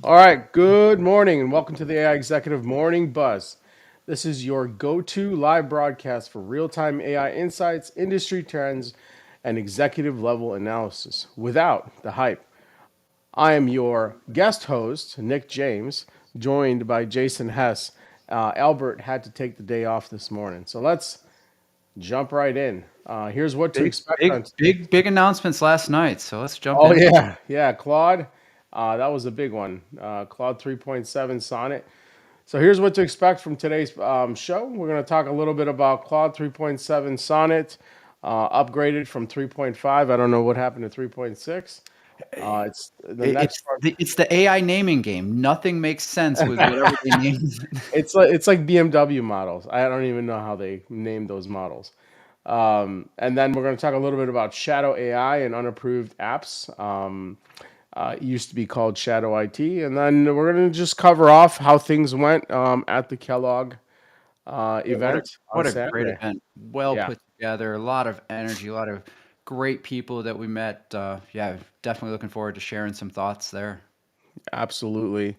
All right, good morning and welcome to the AI Executive Morning Buzz. This is your go to live broadcast for real time AI insights, industry trends, and executive level analysis without the hype. I am your guest host, Nick James, joined by Jason Hess. Albert had to take the day off this morning. So let's jump right in. Here's what to Big, expect big, on today. big, big announcements last night. So let's jump Oh in. yeah, Claude. That was a big one. Claude 3.7 Sonnet. So here's what to expect from today's show. We're going to talk a little bit about Claude 3.7 Sonnet, upgraded from 3.5. I don't know what happened to 3.6. It's the next It's the AI naming game. Nothing makes sense with part. whatever they name. It's like BMW models. I don't even know how they name those models. And then we're going to talk a little bit about shadow AI and unapproved apps. It used to be called Shadow IT. And then we're going to just cover off how things went at the Kellogg What a event on what a great Saturday. event. Well Yeah, put together. A lot of energy. A lot of great people that we met. Yeah, definitely looking forward to sharing some thoughts there. absolutely.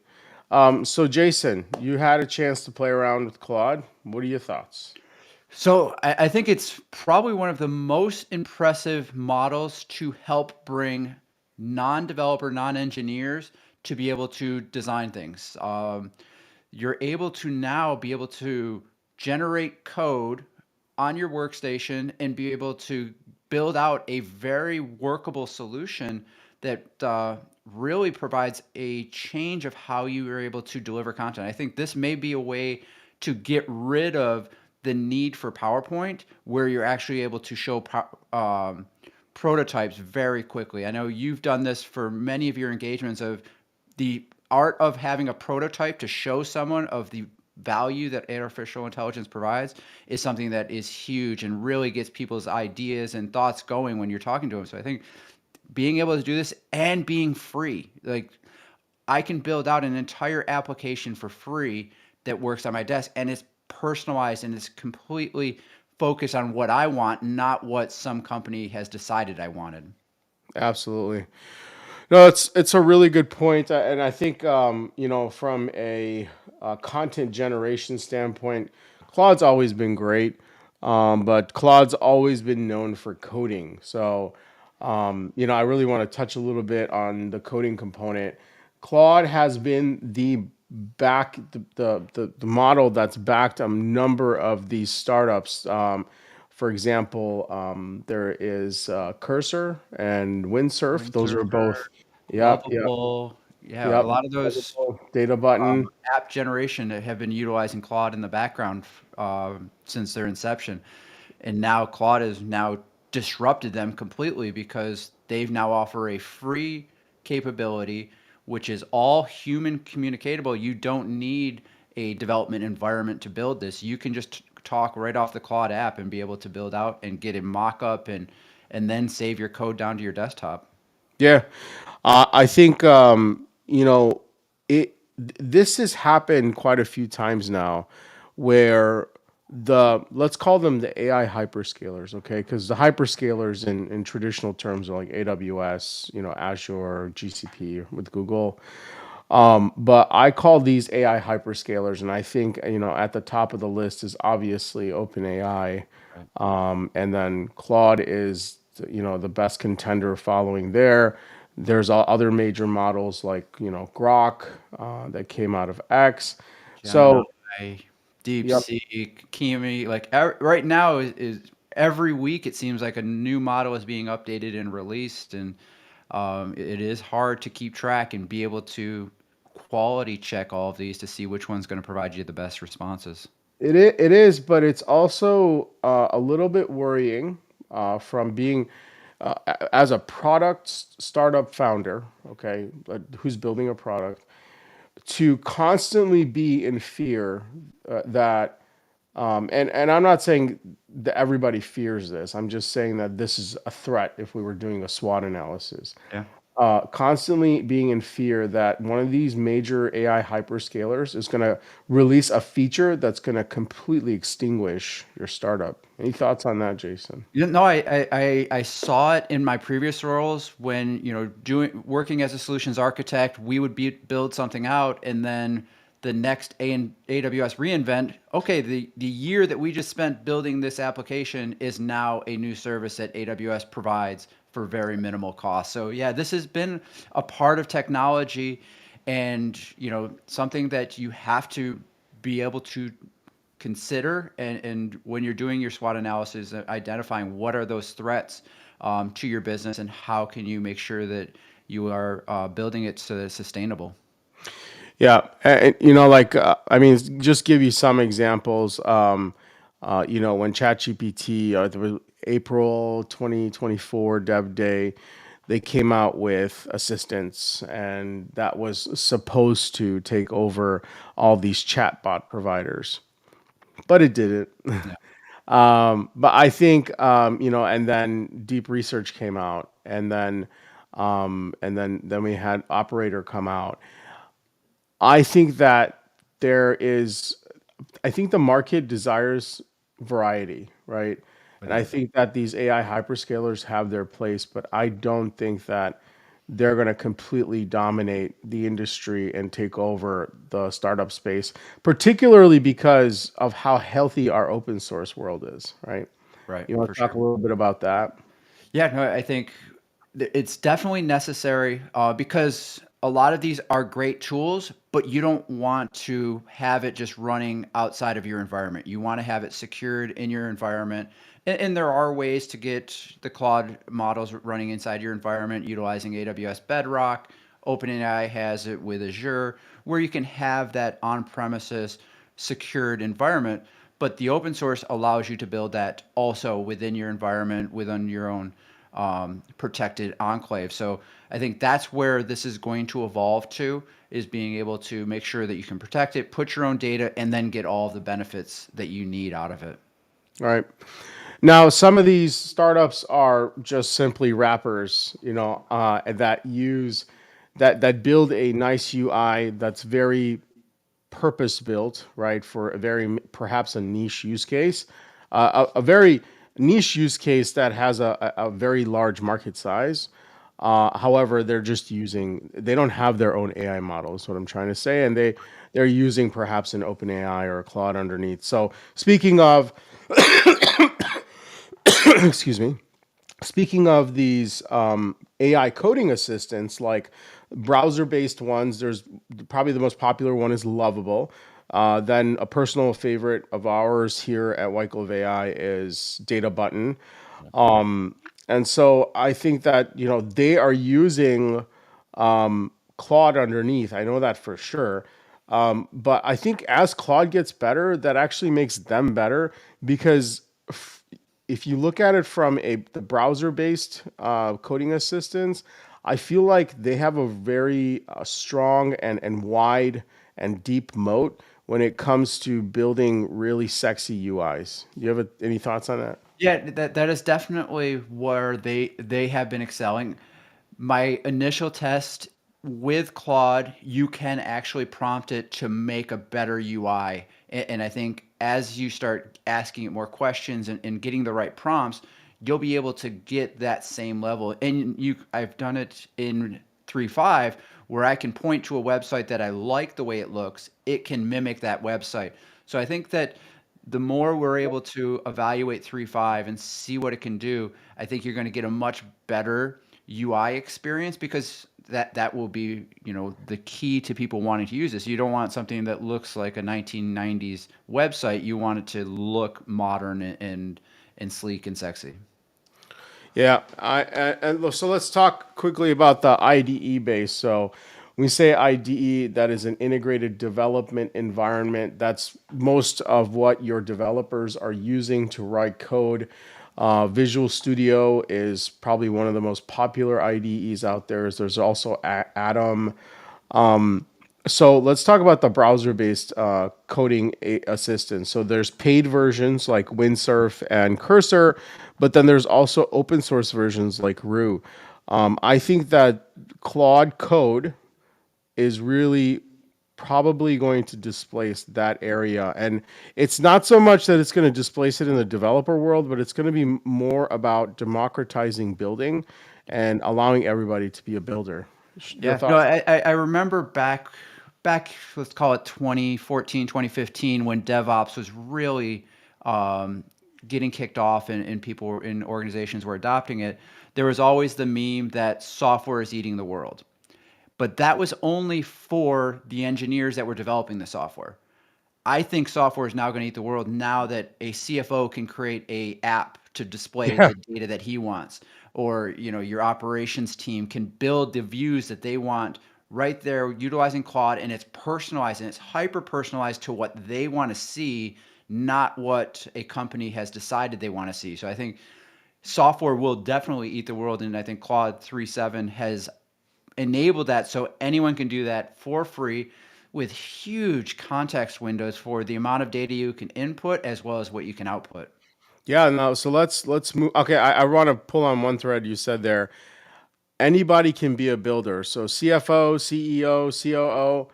So, Jason, you had a chance to play around with Claude. What are your thoughts? So I think it's probably one of the most impressive models to help bring non-developer, non-engineers to be able to design things. You're able to now be able to generate code on your workstation and be able to build out a very workable solution that really provides a change of how you are able to deliver content. I think this may be a way to get rid of the need for PowerPoint, where you're actually able to show prototypes very quickly. I know you've done this for many of your engagements of the art of having a prototype to show someone of the value that artificial intelligence provides is something that is huge and really gets people's ideas and thoughts going when you're talking to them. So I think being able to do this and being free, like I can build out an entire application for free that works on my desk and it's personalized and it's completely focused on what I want, not what some company has decided I wanted. Absolutely. No, it's a really good point, and I think from a content generation standpoint, Claude's always been great, but Claude's always been known for coding. So, I really want to touch a little bit on the coding component. Claude has been the model that's backed a number of these startups. For example, there is Cursor and Windsurf. Those are Windsurfer, both. Yep, yep, Lovable, yeah, a yep. lot of those Data button. app generation that have been utilizing Claude in the background since their inception. And now Claude has now disrupted them completely because they've now offer a free capability, which is all human communicatable. You don't need a development environment to build this. You can just talk right off the Claude app and be able to build out and get a mock-up and then save your code down to your desktop. Yeah, I think this has happened quite a few times now, where let's call them the AI hyperscalers, okay? Because the hyperscalers in traditional terms are like AWS, Azure, GCP with Google. But I call these AI hyperscalers, and I think at the top of the list is obviously OpenAI, Right. and then Claude is the best contender following there. There's other major models like Grok that came out of X. Gemini, So yep, DeepSeek, Kimi, like right now is every week it seems like a new model is being updated and released, and it is hard to keep track and be able to quality check all of these to see which one's going to provide you the best responses. it is, but it's also a little bit worrying from being as a product startup founder, okay, who's building a product, to constantly be in fear that and I'm not saying that everybody fears this. I'm just saying that this is a threat if we were doing a SWOT analysis. Yeah. constantly being in fear that one of these major AI hyperscalers is going to release a feature that's going to completely extinguish your startup. Any thoughts on that, Jason? No, I saw it in my previous roles when, doing working as a solutions architect, we would build something out, and then the next AWS reInvent, okay, the year that we just spent building this application is now a new service that AWS provides for very minimal cost. So yeah, this has been a part of technology, and something that you have to be able to consider, and when you're doing your SWOT analysis, identifying what are those threats to your business, and how can you make sure that you are building it so that it's sustainable. Yeah, and, I mean, just give you some examples. When ChatGPT, there was April 2024 Dev Day, they came out with assistants, and that was supposed to take over all these chatbot providers, but it didn't. Yeah. But I think, and then deep research came out, and then we had operator come out. I think that there is, I think the market desires variety, right? It And I does. think that these AI hyperscalers have their place, but I don't think that they're going to completely dominate the industry and take over the startup space, particularly because of how healthy our open source world is, right? Right, You want for to talk a sure. little bit about that? Yeah, no, I think it's definitely necessary, because a lot of these are great tools, but you don't want to have it just running outside of your environment. You want to have it secured in your environment. And there are ways to get the Claude models running inside your environment utilizing AWS Bedrock. OpenAI has it with Azure, where you can have that on premises secured environment. But the open source allows you to build that also within your environment, within your own protected enclave. So I think that's where this is going to evolve to, is being able to make sure that you can protect it, put your own data, and then get all of the benefits that you need out of it. All right. Now, some of these startups are just simply wrappers, that use that build a nice UI that's very purpose built, right, for a very perhaps a niche use case, a very niche use case that has a very large market size. However, they don't have their own AI model, is what I'm trying to say, and they're using perhaps an OpenAI or a Claude underneath. So speaking of, excuse me, speaking of these AI coding assistants, like browser-based ones, there's probably the most popular one is Lovable. Then a personal favorite of ours here at White Glove AI is Data Button. And so I think that they are using Claude underneath. I know that for sure. But I think as Claude gets better, that actually makes them better because if you look at it from the browser-based coding assistants, I feel like they have a very strong and wide and deep moat when it comes to building really sexy UIs. Do you have any thoughts on that? Yeah, that is definitely where they have been excelling. My initial test with Claude, you can actually prompt it to make a better UI. And I think as you start asking it more questions, and getting the right prompts, you'll be able to get that same level. And I've done it in 3.5, where I can point to a website that I like the way it looks. It can mimic that website. So I think that the more we're able to evaluate 3.5 and see what it can do, I think you're going to get a much better UI experience, because that will be, the key to people wanting to use this. You don't want something that looks like a 1990s website. You want it to look modern and sleek and sexy. Yeah, so let's talk quickly about the IDE base. So when we say IDE, that is an integrated development environment. That's most of what your developers are using to write code. Visual Studio is probably one of the most popular IDEs out there. There's also Atom. So let's talk about the browser-based coding assistance. So there's paid versions like Windsurf and Cursor, but then there's also open source versions like Roo. I think that Claude Code is really probably going to displace that area. And it's not so much that it's going to displace it in the developer world, but it's going to be more about democratizing building and allowing everybody to be a builder. Your Yeah, no, thoughts? I remember back, let's call it 2014, 2015, when DevOps was really um, getting kicked off and people in organizations were adopting it. There was always the meme that software is eating the world. But that was only for the engineers that were developing the software. I think software is now going to eat the world now that a CFO can create a app to display Yeah. the data that he wants, or your operations team can build the views that they want right there utilizing Claude, and it's personalized and it's hyper personalized to what they want to see, not what a company has decided they want to see. So I think software will definitely eat the world, and I think Claude 3.7 has enabled that so anyone can do that for free with huge context windows for the amount of data you can input as well as what you can output. Yeah, no, so let's move. Okay, I want to pull on one thread you said there. Anybody can be a builder. So CFO, CEO, COO,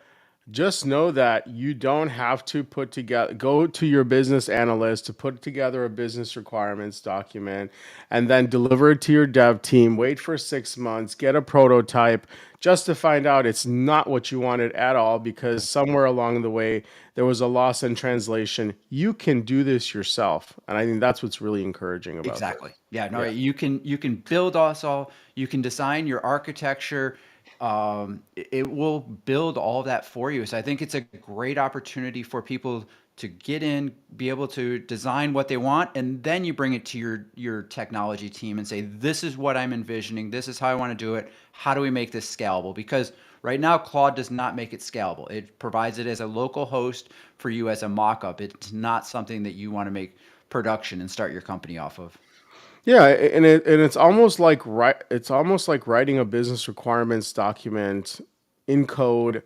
just know that you don't have to put together, go to your business analyst to put together a business requirements document and then deliver it to your dev team, wait for 6 months, get a prototype just to find out it's not what you wanted at all because somewhere along the way there was a loss in translation. You can do this yourself. And I think that's what's really encouraging about this. Exactly. Yeah, no, Yeah. you can build us all, you can design your architecture. It will build all that for you. So I think it's a great opportunity for people to get in, be able to design what they want, and then you bring it to your technology team and say, this is what I'm envisioning, this is how I want to do it. How do we make this scalable? Because right now, Claude does not make it scalable. It provides it as a local host for you as a mock-up. It's not something that you want to make production and start your company off of. Yeah, and it's almost like it's almost like writing a business requirements document in code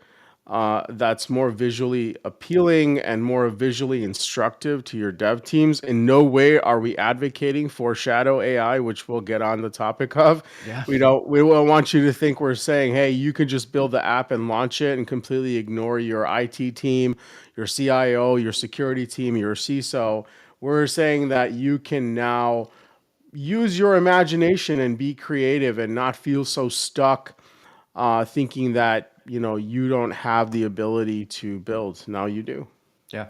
that's more visually appealing and more visually instructive to your dev teams. In no way are we advocating for shadow AI, which we'll get on the topic of. Yeah. We will want you to think we're saying, hey, you can just build the app and launch it and completely ignore your IT team, your CIO, your security team, your CISO. We're saying that you can now use your imagination and be creative and not feel so stuck thinking that you don't have the ability to build. Now you do. Yeah.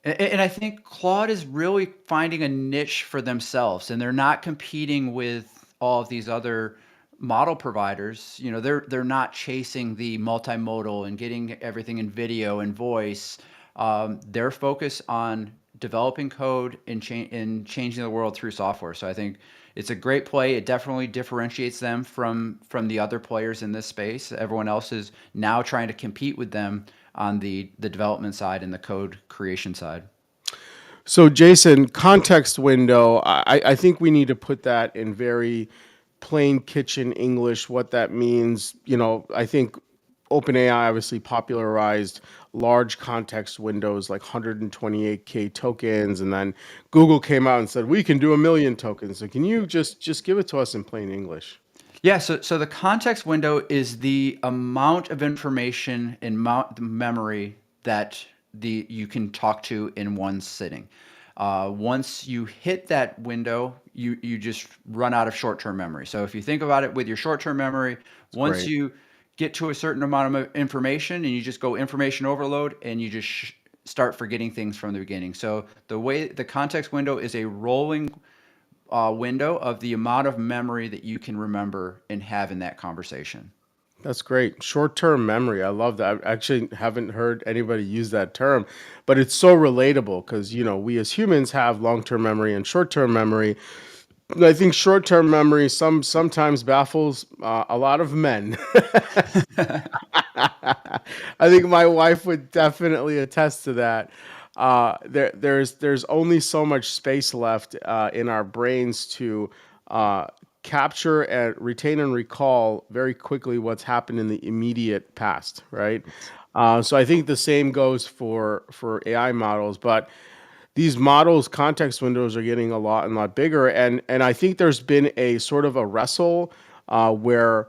And I think Claude is really finding a niche for themselves, and they're not competing with all of these other model providers. They're not chasing the multimodal and getting everything in video and voice. They're focused on developing code and changing the world through software. So I think it's a great play. It definitely differentiates them from the other players in this space. Everyone else is now trying to compete with them on the development side and the code creation side. So, Jason, context window, I think we need to put that in very plain kitchen English, what that means. I think OpenAI obviously popularized large context windows like 128K tokens, and then Google came out and said, we can do a million tokens. So, can you just give it to us in plain English? Yeah, so the context window is the amount of information in memory that you can talk to in one sitting. Once you hit that window, you just run out of short-term memory. So if you think about it with your short-term memory, It's once great. you get to a certain amount of information and you just go information overload and you just start forgetting things from the beginning. So the way the context window is a rolling window of the amount of memory that you can remember and have in that conversation. That's great. Short-term memory. I love that. I actually haven't heard anybody use that term, but it's so relatable because, we as humans have long-term memory and short-term memory. And I think short-term memory sometimes baffles a lot of men. I think my wife would definitely attest to that. There's only so much space left in our brains to uh, capture and retain and recall very quickly what's happened in the immediate past, right? So I think the same goes for AI models, but these models context windows are getting a lot bigger, and I think there's been a sort of a wrestle where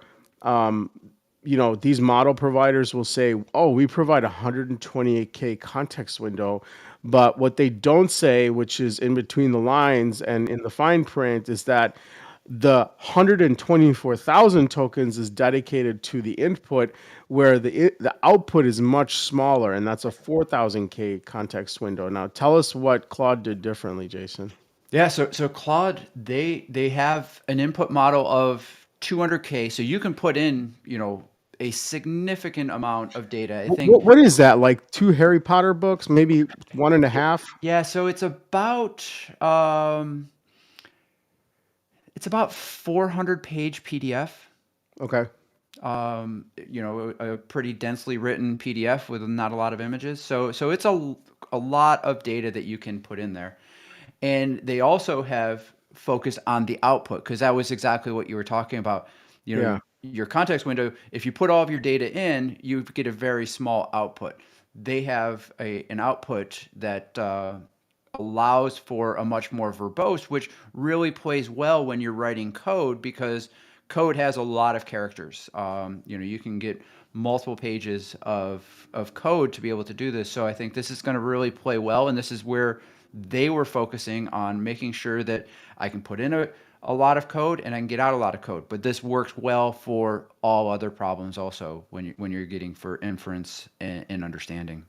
these model providers will say, oh, we provide 128K context window. But what they don't say, which is in between the lines and in the fine print, is that the 124,000 tokens is dedicated to the input, where the output is much smaller, and that's a 4,000K context window. Now, tell us what Claude did differently, Jason. Yeah, so Claude, they have an input model of 200K, so you can put in, a significant amount of data. I think, What is that? Like two Harry Potter books, maybe one and a half? yeah, so um it's about 400 page PDF. Okay. A pretty densely written PDF with not a lot of images. So it's a lot of data that you can put in there. And they also have focused on the output, because that was exactly what you were talking about. Yeah. Your context window, if you put all of your data in, you get a very small output. They have an output that allows for a much more verbose, which really plays well when you're writing code, because code has a lot of characters. You can get multiple pages of code to be able to do this. So I think this is going to really play well, and this is where they were focusing on making sure that I can put in a lot of code and I can get out a lot of code. But this works well for all other problems also when you're getting for inference and understanding.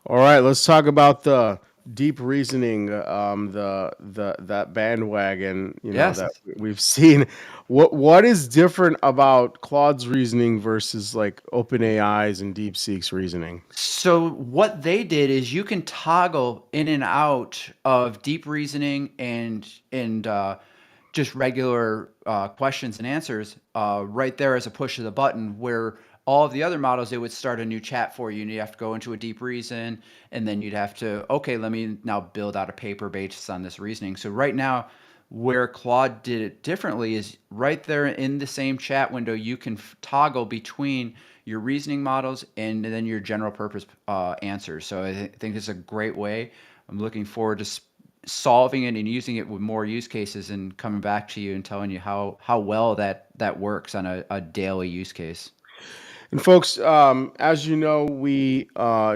All right, let's talk about the deep reasoning, the that bandwagon, Yes. that we've seen. What is different about Claude's reasoning versus like OpenAI's and DeepSeek's reasoning? So what they did is you can toggle in and out of deep reasoning and just regular questions and answers right there as a push of the button. Where all of the other models, it would start a new chat for you, and you have to go into a deep reason, and then you'd have to, okay, let me now build out a paper based on this reasoning. So right now, where Claude did it differently is right there in the same chat window, you can toggle between your reasoning models and then your general purpose answers. So I think it's a great way. I'm looking forward to solving it and using it with more use cases and coming back to you and telling you how well that works on a daily use case. And folks, as you know, we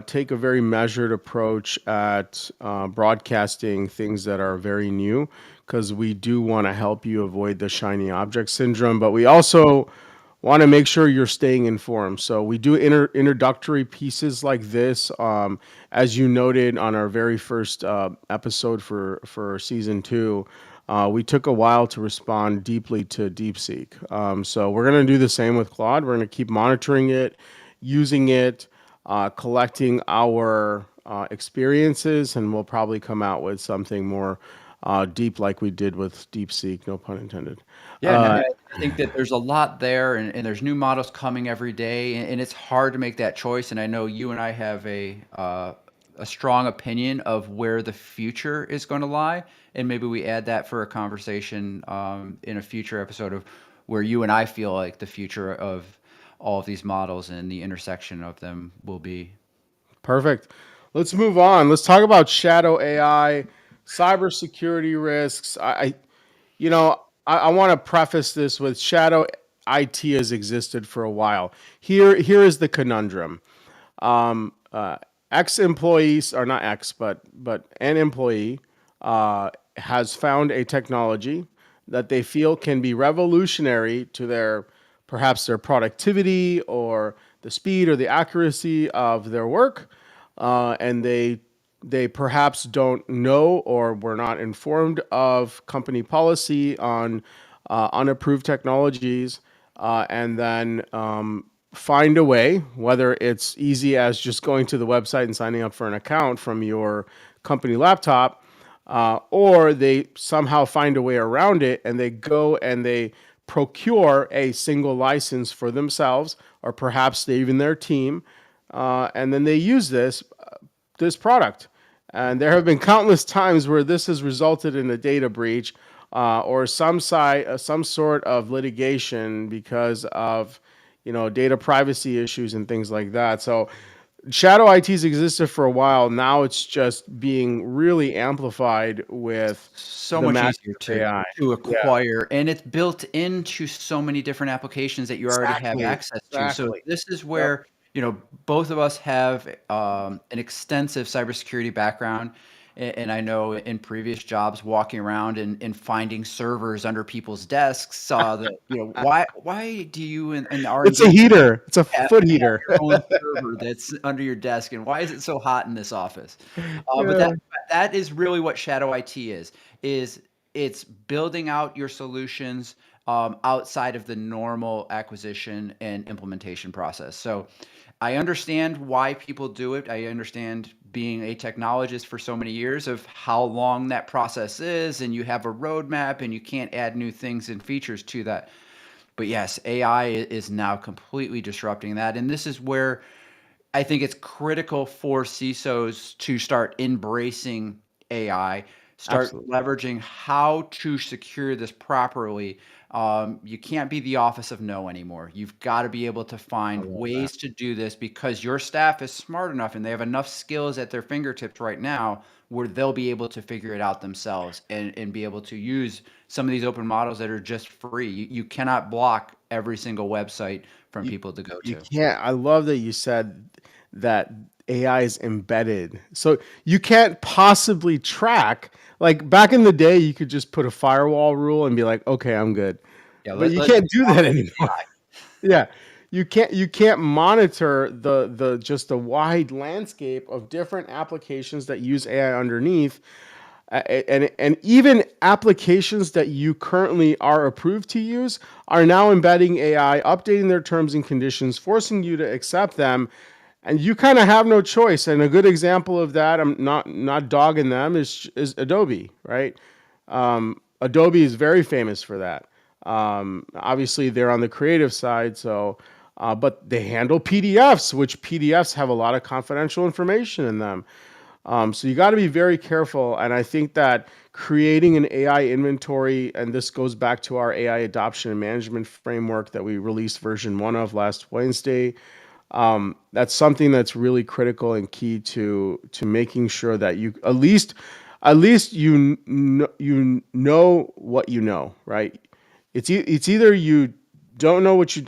take a very measured approach at broadcasting things that are very new, because we do want to help you avoid the shiny object syndrome, but we also want to make sure you're staying informed. So we do introductory pieces like this. As you noted on our very first episode for season 2, we took a while to respond deeply to DeepSeek. So we're going to do the same with Claude. We're going to keep monitoring it, using it, collecting our experiences, and we'll probably come out with something more deep like we did with DeepSeek, no pun intended. Yeah, no, I think that there's a lot there, and there's new models coming every day, and it's hard to make that choice. And I know you and I have a strong opinion of where the future is going to lie, and maybe we add that for a conversation in a future episode of where you and I feel like the future of all of these models and the intersection of them will be. Perfect. Let's move on. Let's talk about shadow AI, cybersecurity risks. I want to preface this with shadow IT has existed for a while. Here is the conundrum. Ex-employees, or not ex, but an employee has found a technology that they feel can be revolutionary to perhaps their productivity or the speed or the accuracy of their work, and they perhaps don't know or were not informed of company policy on unapproved technologies, and then find a way, whether it's easy as just going to the website and signing up for an account from your company laptop, or they somehow find a way around it and they go and they procure a single license for themselves, or perhaps even their team, and then they use this product. And there have been countless times where this has resulted in a data breach, or some sort of litigation because of data privacy issues and things like that. So Shadow ITs existed for a while. Now it's just being really amplified with So the much magic easier of AI. to Yeah, acquire, and it's built into so many different applications that you already have exactly, access to. So exactly. this is Yep. where, both of us have an extensive cybersecurity background. And I know in previous jobs, walking around and finding servers under people's desks, saw that, why do you in It's a R&D heater. It's a have foot have heater. your own server that's under your desk, and why is it so hot in this office? But Yeah. that is really what shadow IT is it's building out your solutions outside of the normal acquisition and implementation process. So I understand why people do it. I understand being a technologist for so many years of how long that process is, and you have a roadmap and you can't add new things and features to that. But yes, AI is now completely disrupting that. And this is where I think it's critical for CISOs to start embracing AI, start Absolutely. leveraging how to secure this properly. You can't be the office of no anymore. You've got to be able to I find love that. ways to do this because your staff is smart enough and they have enough skills at their fingertips right now where they'll be able to figure it out themselves and be able to use some of these open models that are just free. You cannot block every single website from You people to go you to. can't. I love that you said that AI is embedded. So you can't possibly track. Like back in the day, you could just put a firewall rule and be like, "Okay, I'm good." Yeah, But you let's can't do that automate anymore. AI. Yeah. You can't monitor the just the wide landscape of different applications that use AI underneath, and even applications that you currently are approved to use are now embedding AI, updating their terms and conditions, forcing you to accept them, and you kind of have no choice. And a good example of that, I'm not dogging them, is Adobe, right? Adobe is very famous for that. Obviously, they're on the creative side, so but they handle PDFs, which PDFs have a lot of confidential information in them. So you got to be very careful. And I think that creating an AI inventory, and this goes back to our AI adoption and management framework that we released version 1 of last Wednesday. That's something that's really critical and key to making sure that you at least you know what you know, right? It's either you don't know what you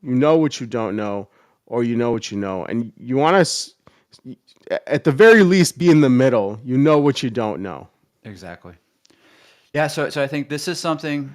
know what you don't know, or you know what you know, and you want to at the very least be in the middle. You know what you don't know. Exactly. Yeah, so I think this is something,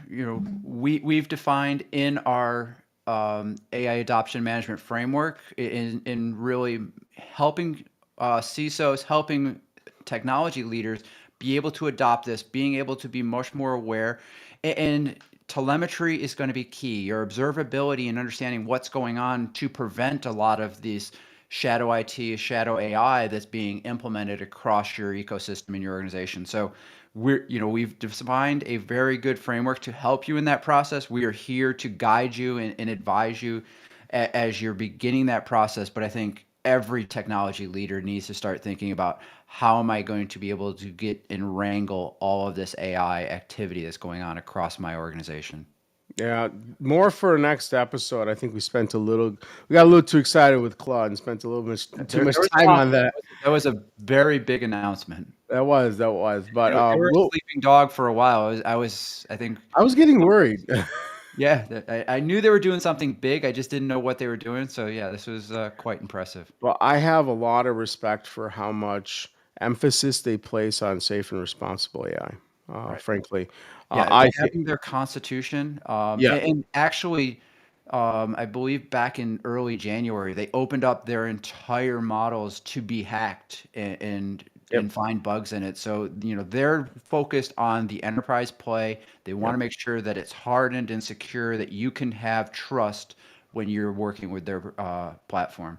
we've defined in our AI adoption management framework in really helping CISOs, helping technology leaders be able to adopt this, being able to be much more aware. And telemetry is going to be key. Your observability and understanding what's going on to prevent a lot of these shadow IT, shadow AI that's being implemented across your ecosystem in your organization. So we've defined a very good framework to help you in that process. We are here to guide you and advise you as you're beginning that process. But I think every technology leader needs to start thinking about how am I going to be able to get and wrangle all of this AI activity that's going on across my organization. Yeah, more for next episode. I think we got a little too excited with Claude and spent a little bit too There much was a time lot. on that. That was a very big announcement. That was. But They were a sleeping dog for a while. I think, I was getting worried. yeah, I knew they were doing something big. I just didn't know what they were doing. So yeah, this was quite impressive. Well, I have a lot of respect for how much emphasis they place on safe and responsible AI. Right. Frankly, Yeah, I think having their constitution, yeah, and actually, I believe back in early January, they opened up their entire models to be hacked yep, and find bugs in it. So, they're focused on the enterprise play. They want yep, to make sure that it's hardened and secure, that you can have trust when you're working with their platform.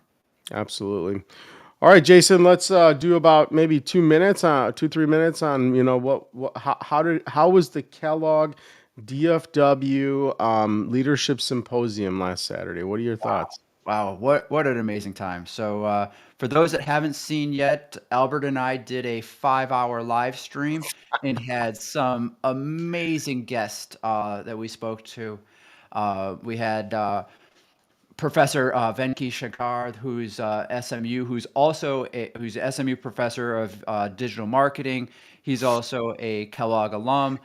absolutely. All right, Jason, let's do about maybe 2 minutes, 2 3 minutes on what how was the Kellogg DFW Leadership Symposium last Saturday? What are your thoughts? Wow, what an amazing time. So, for those that haven't seen yet, Albert and I did a 5-hour live stream and had some amazing guests that we spoke to. We had Professor Venki Shankar, who's SMU, who's an SMU professor of digital marketing. He's also a Kellogg alum.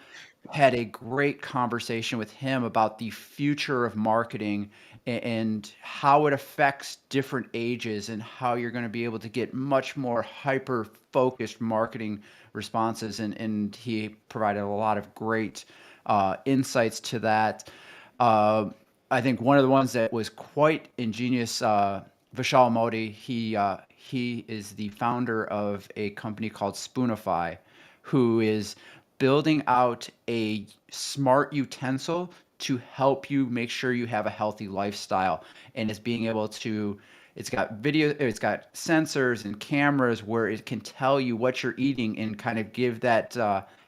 Had a great conversation with him about the future of marketing and how it affects different ages and how you're going to be able to get much more hyper focused marketing responses. And he provided a lot of great insights to that. Uh, I think one of the ones that was quite ingenious, Vishal Modi, he is the founder of a company called Spoonify, who is building out a smart utensil to help you make sure you have a healthy lifestyle, and it's being able to. It's got video, it's got sensors and cameras where it can tell you what you're eating and kind of give that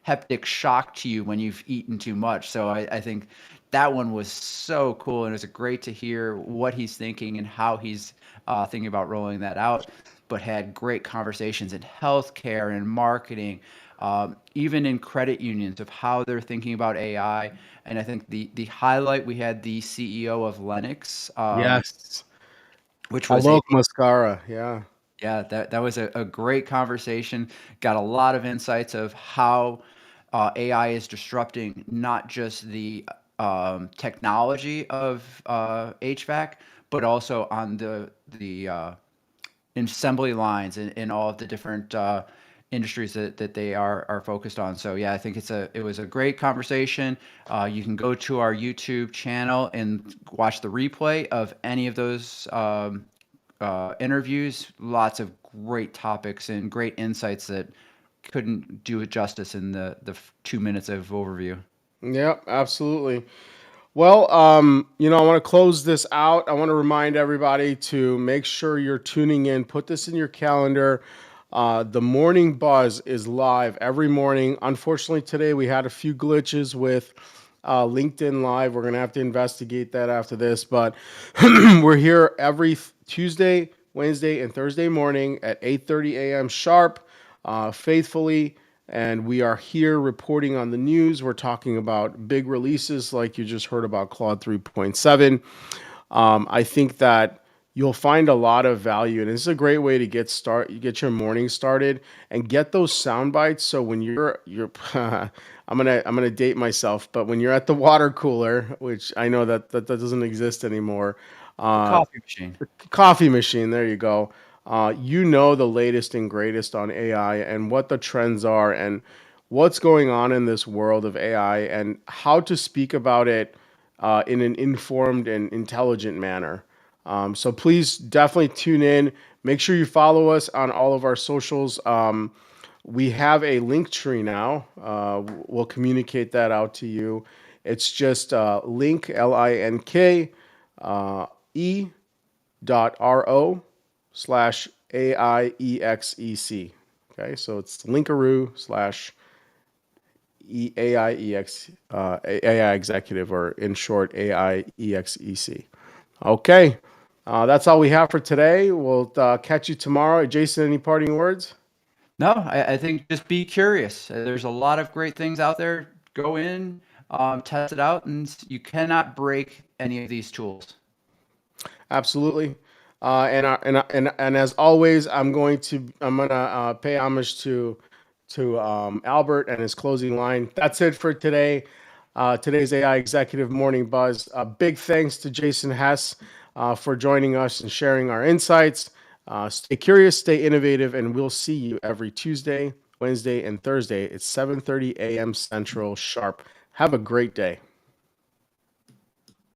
heptic shock to you when you've eaten too much. So I think that one was so cool, and it was great to hear what he's thinking and how he's thinking about rolling that out. But had great conversations in healthcare and marketing, even in credit unions of how they're thinking about AI. And I think the highlight, we had the CEO of Lennox, Yes. which was a Alok Mascara. Yeah. yeah, that was a great conversation. Got a lot of insights of how AI is disrupting not just the technology of HVAC, but also on the assembly lines and all of the different industries that they are focused on. So yeah, I think it was a great conversation. You can go to our YouTube channel and watch the replay of any of those interviews. Lots of great topics and great insights that couldn't do it justice in the 2 minutes of overview. Yep, absolutely. Well, I want to close this out. I want to remind everybody to make sure you're tuning in. Put this in your calendar. The Morning Buzz is live every morning. Unfortunately, today we had a few glitches with LinkedIn Live. We're going to have to investigate that after this. But we're here every Tuesday, Wednesday, and Thursday morning at 8:30 a.m. sharp, faithfully. And we are here reporting on the news. We're talking about big releases like you just heard about Claude 3.7. I think that you'll find a lot of value, and it's a great way to get your morning started and get those sound bites. So when you're I'm gonna date myself, but when you're at the water cooler, which I know that doesn't exist anymore, The uh, coffee machine. coffee machine, there you go. You know the latest and greatest on AI and what the trends are and what's going on in this world of AI and how to speak about it in an informed and intelligent manner. So please definitely tune in. Make sure you follow us on all of our socials. We have a link tree now. We'll communicate that out to you. It's just link, LINK, E .ro/ AIEXEC. Okay, so it's linkaroo slash AIEX, AI executive, or in short, AIEXEC. Okay, that's all we have for today. We'll catch you tomorrow. Jason, any parting words? No, I think just be curious. There's a lot of great things out there. Go in, test it out, and you cannot break any of these tools. Absolutely. And as always, I'm gonna pay homage to Albert and his closing line. That's it for today. Today's AI Executive Morning Buzz. Big thanks to Jason Hess for joining us and sharing our insights. Stay curious, stay innovative, and we'll see you every Tuesday, Wednesday, and Thursday at 7:30 a.m. Central sharp. Have a great day.